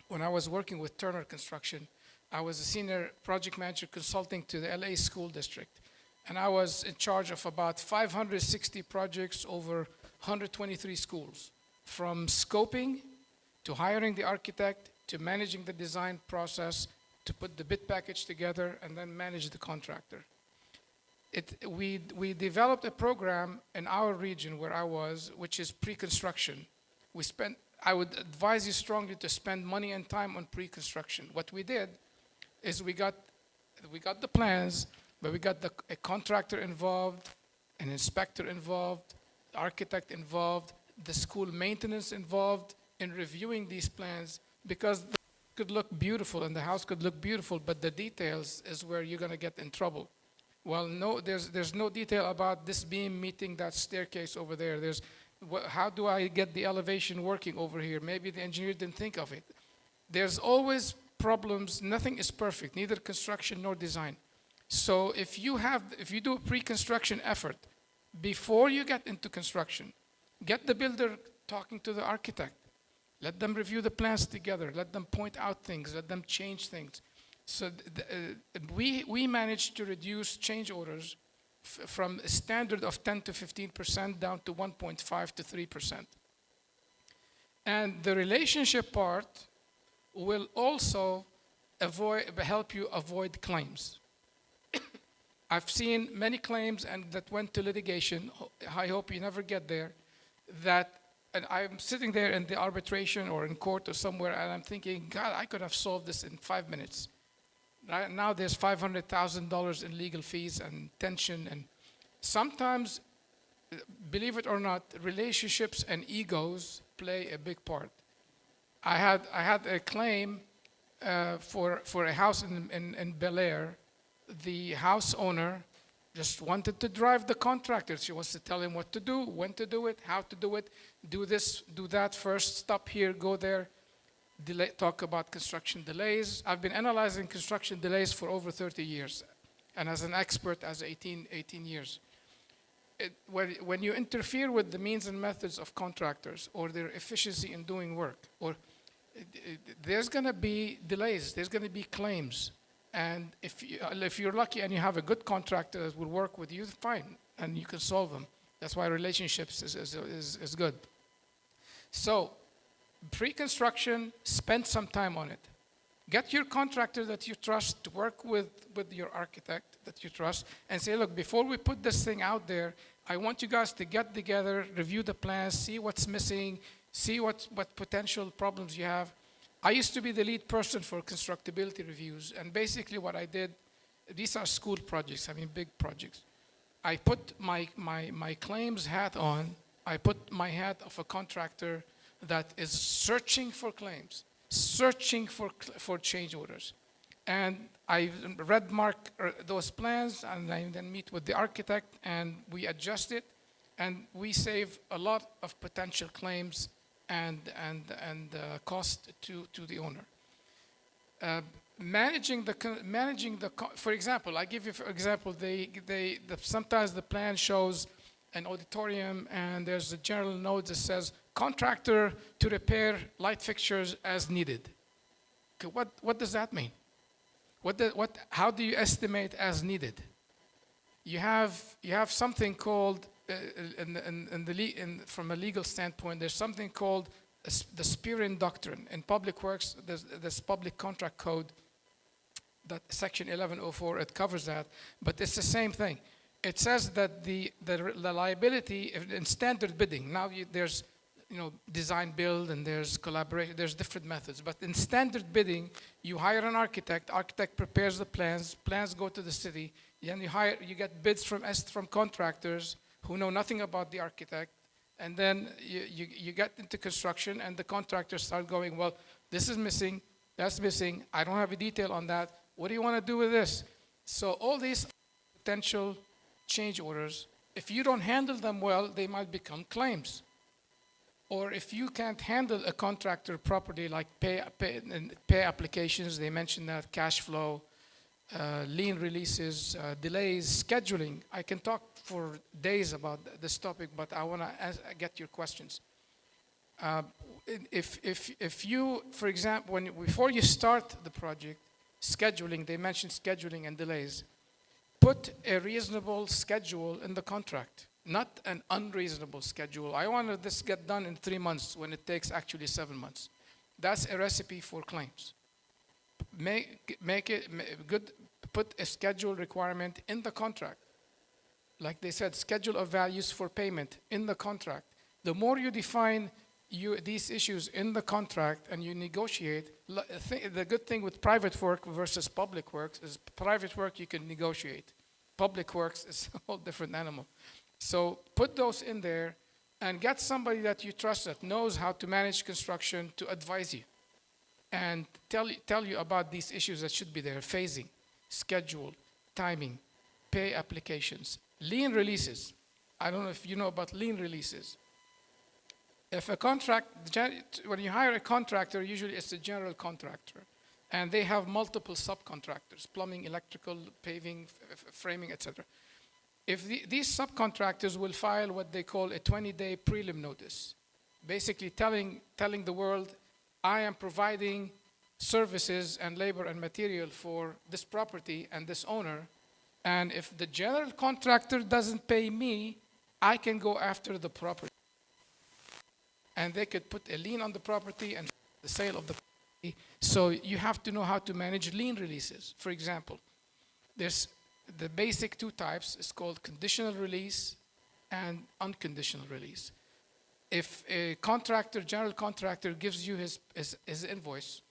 when I was working with Turner Construction. I was a senior project manager consulting to the LA School District. And I was in charge of about 560 projects over 123 schools, from scoping to hiring the architect to managing the design process to put the bid package together and then manage the contractor. We developed a program in our region where I was, which is pre-construction. I would advise you strongly to spend money and time on pre-construction. What we did is we got the plans, but we got a contractor involved, an inspector involved, the architect involved, the school maintenance involved in reviewing these plans, because the could look beautiful and the house could look beautiful, but the details is where you're going to get in trouble. Well, no, there's no detail about this beam meeting that staircase over there. How do I get the elevation working over here? Maybe the engineer didn't think of it. There's always problems. Nothing is perfect, neither construction nor design. So if you do a pre-construction effort before you get into construction, get the builder talking to the architect. Let them review the plans together. Let them point out things. Let them change things. So we managed to reduce change orders from a standard of 10 to 15% down to 1.5 to 3%. And the relationship part will also help you avoid claims. I've seen many claims and that went to litigation. I hope you never get there. And I'm sitting there in the arbitration or in court or somewhere, and I'm thinking, God, I could have solved this in 5 minutes. Right now, there's $500,000 in legal fees and tension, and sometimes, believe it or not, relationships and egos play a big part. I had a claim for a house in Bel Air. The house owner just wanted to drive the contractor. She wants to tell him what to do, when to do it, how to do it, do this, do that first, stop here, go there, talk about construction delays. I've been analyzing construction delays for over 30 years, and as an expert, as 18 years. When you interfere with the means and methods of contractors or their efficiency in doing work, there's going to be delays, there's going to be claims. And if you're lucky and you have a good contractor that will work with you, fine, and you can solve them. That's why relationships is good. So, pre-construction, spend some time on it. Get your contractor that you trust to work with your architect that you trust and say, look, before we put this thing out there, I want you guys to get together, review the plans, see what's missing, see what potential problems you have. I used to be the lead person for constructability reviews, and basically what I did, these are school projects, big projects. I put my claims hat on, I put my hat of a contractor that is searching for claims, searching for change orders. And I red mark those plans, and I then meet with the architect, and we adjust it, and we save a lot of potential claims and cost to the owner. For example, I give you for example, sometimes the plan shows an auditorium and there's a general note that says contractor to repair light fixtures as needed. Okay, what does that mean? How do you estimate as needed? You have something called from a legal standpoint, there's something called the Spearin Doctrine. In public works, there's this public contract code, that section 1104, it covers that, but it's the same thing. It says that the liability in standard bidding, now there's design build and there's collaboration, there's different methods, but in standard bidding, you hire an architect prepares the plans go to the city, then you get bids from contractors who know nothing about the architect, and then you get into construction and the contractors start going, well, this is missing, that's missing, I don't have a detail on that, what do you want to do with this? So all these potential change orders, if you don't handle them well, they might become claims. Or if you can't handle a contractor properly, like pay applications, they mentioned that, cash flow, lien releases, delays, scheduling. I can talk for days about this topic, but I want to get your questions. If you, for example, before you start the project, scheduling, they mentioned scheduling and delays. Put a reasonable schedule in the contract, not an unreasonable schedule. I want this get done in 3 months when it takes actually 7 months. That's a recipe for claims. Make it good. Put a schedule requirement in the contract. Like they said, schedule of values for payment in the contract. The more you define these issues in the contract and you negotiate, the good thing with private work versus public works is private work you can negotiate. Public works is a whole different animal. So put those in there and get somebody that you trust that knows how to manage construction to advise you and tell you about these issues that should be there: phasing, schedule, timing, pay applications, lien releases. I don't know if you know about lien releases. If a when you hire a contractor, usually it's a general contractor, and they have multiple subcontractors: plumbing, electrical, paving, framing, etc. If these subcontractors will file what they call a 20-day prelim notice, basically telling the world, I am providing services and labor and material for this property and this owner, and if the general contractor doesn't pay me, I can go after the property. And they could put a lien on the property and the sale of the property. So you have to know how to manage lien releases. For example, there's the basic 2 types. It's called conditional release and unconditional release. If a general contractor gives you his invoice,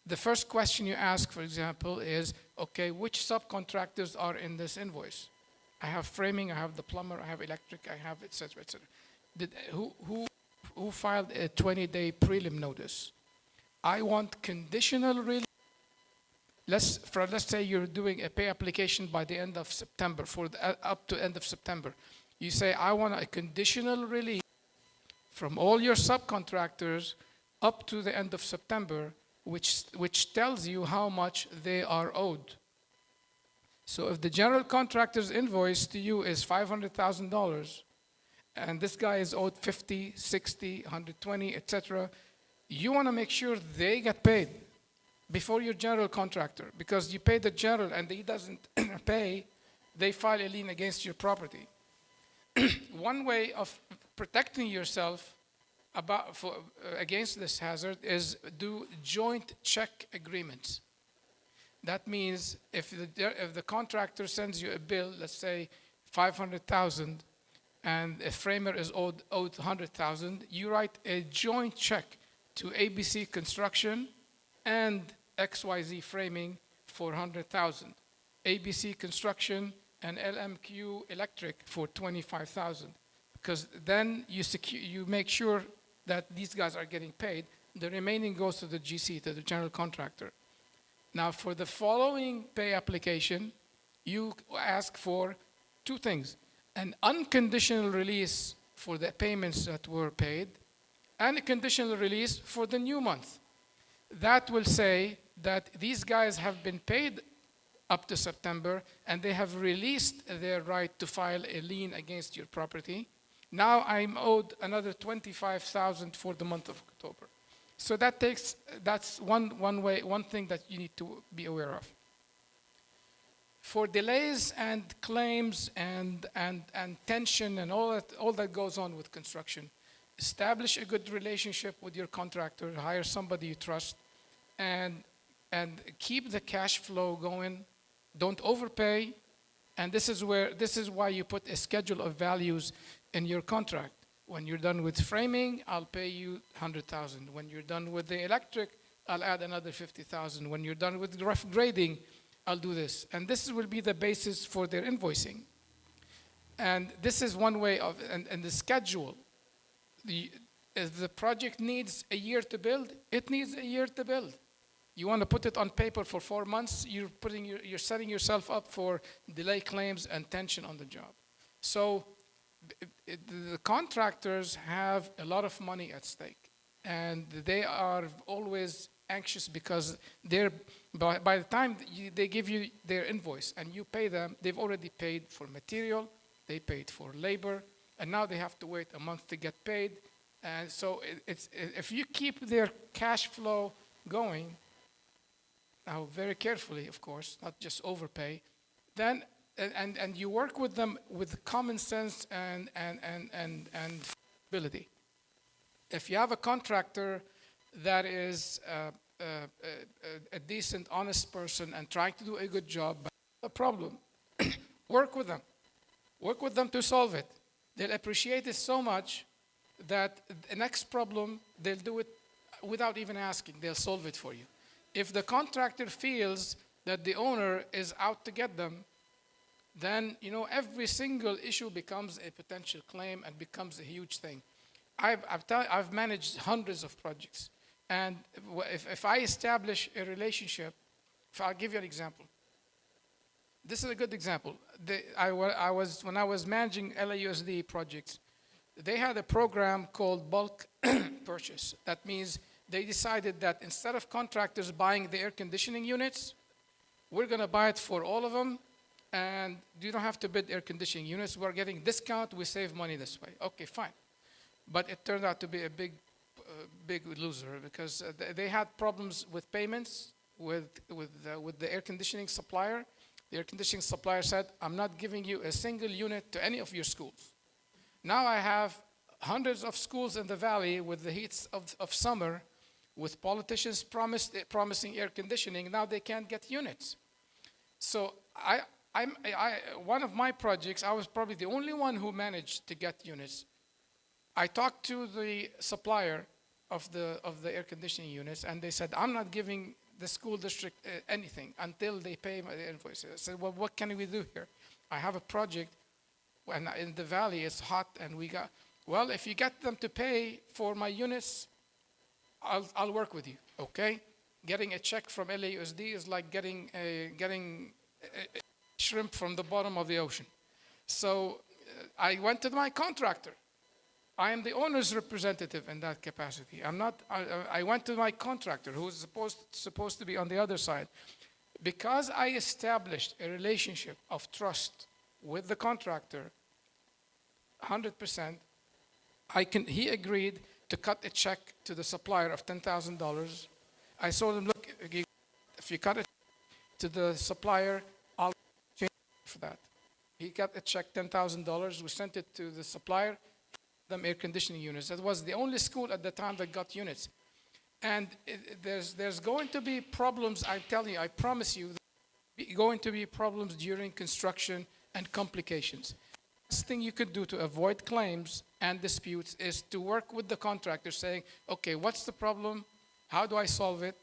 the first question you ask, for example, is, okay, which subcontractors are in this invoice? I have framing, I have the plumber, I have electric, I have et cetera, et cetera. Who filed a 20-day prelim notice? I want conditional release. Let's say you're doing a pay application by the end of September, up to end of September. You say, I want a conditional release from all your subcontractors up to the end of September, which tells you how much they are owed. So if the general contractor's invoice to you is $500,000, and this guy is owed 50, 60, 120, etc., you want to make sure they get paid before your general contractor, because you pay the general and he doesn't pay, they file a lien against your property. One way of protecting yourself against this hazard is do joint check agreements. That means if the contractor sends you a bill, let's say $500,000, and a framer is owed $100,000, you write a joint check to ABC Construction and XYZ Framing for $100,000, ABC Construction and LMQ Electric for $25,000, because then you make sure that these guys are getting paid. The remaining goes to the GC, to the general contractor. Now, for the following pay application, you ask for 2 things: an unconditional release for the payments that were paid, and a conditional release for the new month. That will say that these guys have been paid up to September, and they have released their right to file a lien against your property. Now I'm owed another $25,000 for the month of October. So that's one thing that you need to be aware of. for delays and claims and tension and all that goes on with construction, establish a good relationship with your contractor, hire somebody you trust, and keep the cash flow going. Don't overpay. And this is why you put a schedule of values in your contract. When you're done with framing, I'll pay you 100,000. When you're done with the electric, I'll add another 50,000. When you're done with rough grading, I'll do this. And this will be the basis for their invoicing. And this is one way of, and the schedule. If the project needs a year to build, it needs a year to build. You want to put it on paper for 4 months, you're setting yourself up for delay claims and tension on the job. So the contractors have a lot of money at stake, and they are always anxious because by the time they give you their invoice and you pay them, they've already paid for material, they paid for labor, and now they have to wait a month to get paid. And so if you keep their cash flow going, now very carefully, of course, not just overpay, then and you work with them with common sense and ability. If you have a contractor that is a decent, honest person and trying to do a good job, but a problem, work with them. Work with them to solve it. They'll appreciate it so much that the next problem, they'll do it without even asking. They'll solve it for you. If the contractor feels that the owner is out to get them, then every single issue becomes a potential claim and becomes a huge thing. I've managed hundreds of projects, and if I establish a relationship, I'll give you an example. This is a good example. When I was managing LAUSD projects, they had a program called bulk purchase. That means they decided that instead of contractors buying the air conditioning units, we're going to buy it for all of them, and you don't have to bid air conditioning units. We're getting discount. We save money this way. Okay, fine. But it turned out to be a big loser because they had problems with payments with the air conditioning supplier. The air conditioning supplier said, I'm not giving you a single unit to any of your schools. Now I have hundreds of schools in the valley with the heats of summer, with politicians promising air conditioning. Now they can't get units. So one of my projects, I was probably the only one who managed to get units. I talked to the supplier of the air conditioning units, and they said, I'm not giving the school district anything until they pay my invoices. I said, well, what can we do here? I have a project, and in the valley it's hot, and well, if you get them to pay for my units, I'll work with you, okay? Getting a check from LAUSD is like getting a shrimp from the bottom of the ocean. So I went to my contractor. I am the owner's representative in that capacity. I went to my contractor, who was supposed to be on the other side. Because I established a relationship of trust with the contractor, 100%, he agreed to cut a check to the supplier of $10,000. I told him, look, if you cut it to the supplier, I'll change for that. He got a check, $10,000. We sent it to the supplier, them air conditioning units. That was the only school at the time that got units. And there's going to be problems, I'm telling you, I promise you, there's going to be problems during construction and complications. The best thing you could do to avoid claims and disputes is to work with the contractor saying, okay, what's the problem? How do I solve it?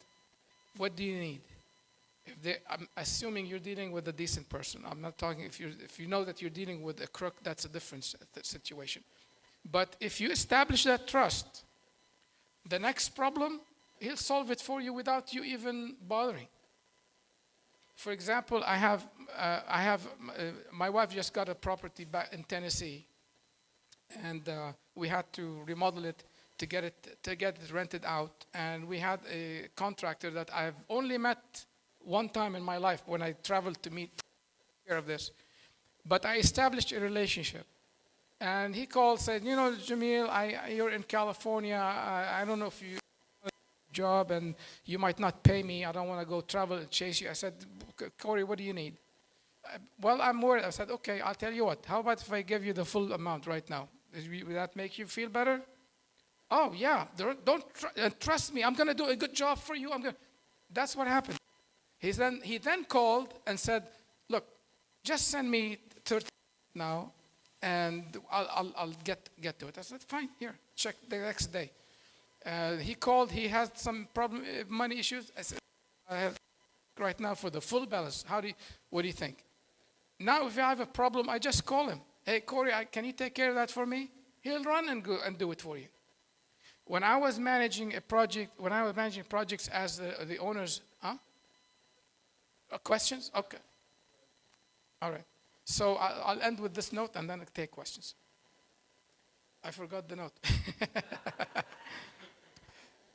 What do you need? I'm assuming you're dealing with a decent person. I'm not talking, if you know that you're dealing with a crook, that's a different situation. But if you establish that trust, the next problem, he'll solve it for you without you even bothering. For example, my wife just got a property back in Tennessee, and we had to remodel it to get it rented out. And we had a contractor that I've only met one time in my life when I traveled to take care of this. But I established a relationship. And he called, said, Jamil, you're in California. I don't know if you have a job and you might not pay me. I don't want to go travel and chase you. I said, Corey, what do you need? Well, I'm worried. I said, okay, I'll tell you what. How about if I give you the full amount right now? Will that make you feel better? Oh, yeah. Trust me. I'm going to do a good job for you. That's what happened. He then called and said, look, just send me 30 now, and I'll get to it. I said, fine, here, check the next day. He called, he had some problem, money issues. I said, I have right now for the full balance. What do you think? Now, if I have a problem, I just call him. Hey, Corey, can you take care of that for me? He'll run and go and do it for you. When I was managing projects as the owners, questions? Okay. All right. So I'll end with this note and then I'll take questions. I forgot the note.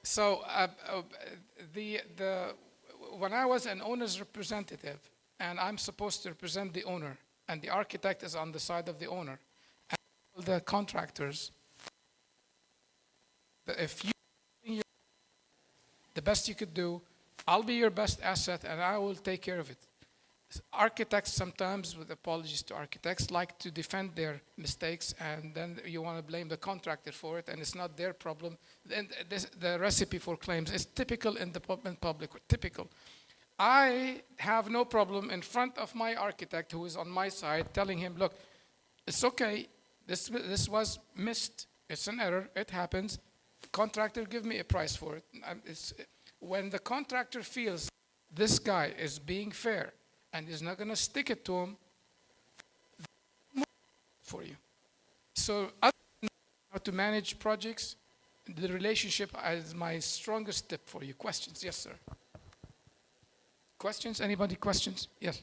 So when I was an owner's representative, and I'm supposed to represent the owner, and the architect is on the side of the owner, and the contractors, if you the best you could do, I'll be your best asset, and I will take care of it. Architects sometimes, with apologies to architects, like to defend their mistakes, and then you want to blame the contractor for it, and it's not their problem. And the recipe for claims is typical in the public, typical. I have no problem in front of my architect who is on my side telling him, look, it's okay, this was missed, it's an error, it happens. Contractor, give me a price for it. When the contractor feels this guy is being fair and is not going to stick it to him, for you. So other than how to manage projects, the relationship is my strongest tip for you. Questions? Yes, sir. Questions? Anybody questions? Yes.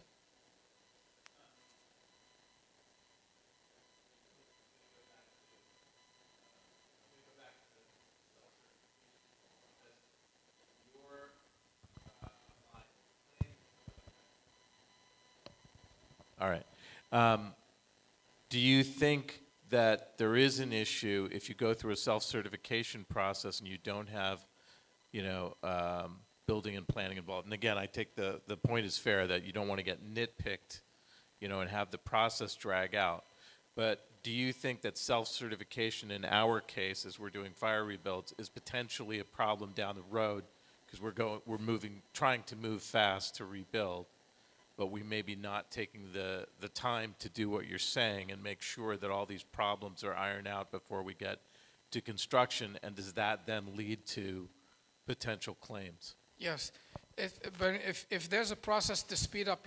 All right. Do you think that there is an issue if you go through a self-certification process and you don't have, building and planning involved? And again, I take the point is fair that you don't want to get nitpicked, and have the process drag out. But do you think that self-certification in our case, as we're doing fire rebuilds, is potentially a problem down the road because we're trying to move fast to rebuild, but we may be not taking the time to do what you're saying and make sure that all these problems are ironed out before we get to construction, and does that then lead to potential claims? Yes. If there's a process to speed up